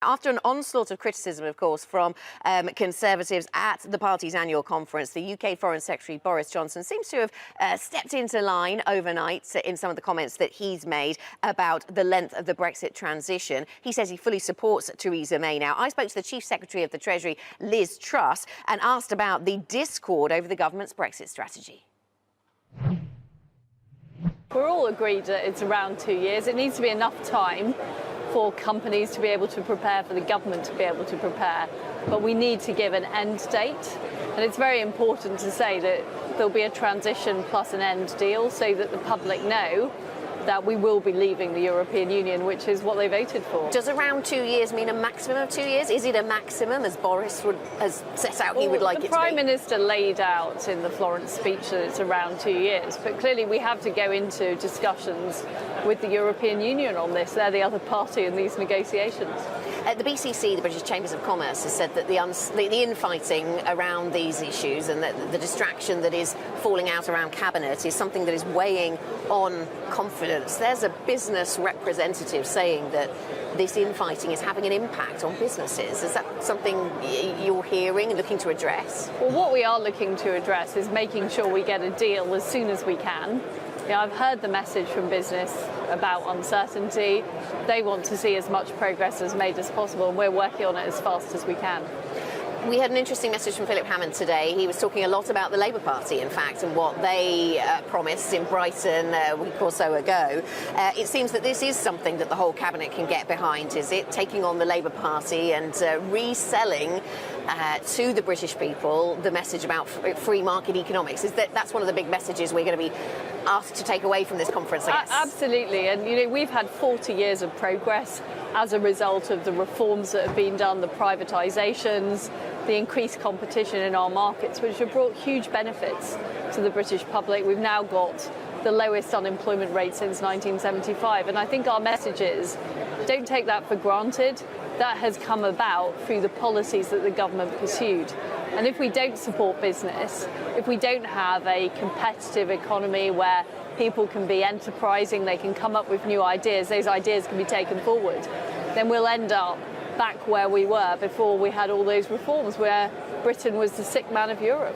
After an onslaught of criticism, of course, from Conservatives at the party's annual conference, the UK Foreign Secretary Boris Johnson seems to have stepped into line overnight in some of the comments that he's made about the length of the Brexit transition. He says he fully supports Theresa May now. I spoke to the Chief Secretary of the Treasury, Liz Truss, and asked about the discord over the government's Brexit strategy. We're all agreed that it's around 2 years. It needs to be enough time for companies to be able to prepare, for the government to be able to prepare. But we need to give an end date. And it's very important to say that there'll be a transition plus an end deal so that the public know that we will be leaving the European Union, which is what they voted for. Does around 2 years mean a maximum of 2 years? Is it a maximum, as Boris has set out he would like it to be? The Prime Minister laid out in the Florence speech that it's around 2 years, but clearly we have to go into discussions with the European Union on this. They're the other party in these negotiations. The BCC, the British Chambers of Commerce, has said that the infighting around these issues and that the distraction that is falling out around Cabinet is something that is weighing on confidence. There's a business representative saying that this infighting is having an impact on businesses. Is that something you're hearing and looking to address? Well, what we are looking to address is making sure we get a deal as soon as we can. I've heard the message from business about uncertainty. They want to see as much progress as made as possible, and we're working on it as fast as we can. We had an interesting message from Philip Hammond today. He was talking a lot about the Labour Party, in fact, and what they promised in Brighton a week or so ago. It seems that this is something that the whole Cabinet can get behind, is it? Taking on the Labour Party and reselling to the British people the message about free market economics. That's one of the big messages we're going to be asked to take away from this conference, I guess. Absolutely. And, we've had 40 years of progress as a result of the reforms that have been done, the privatisations, the increased competition in our markets, which have brought huge benefits to the British public. We've now got the lowest unemployment rate since 1975. And I think our message is, don't take that for granted. That has come about through the policies that the government pursued. And if we don't support business, if we don't have a competitive economy where people can be enterprising, they can come up with new ideas, those ideas can be taken forward, then we'll end up back where we were before we had all those reforms, where Britain was the sick man of Europe.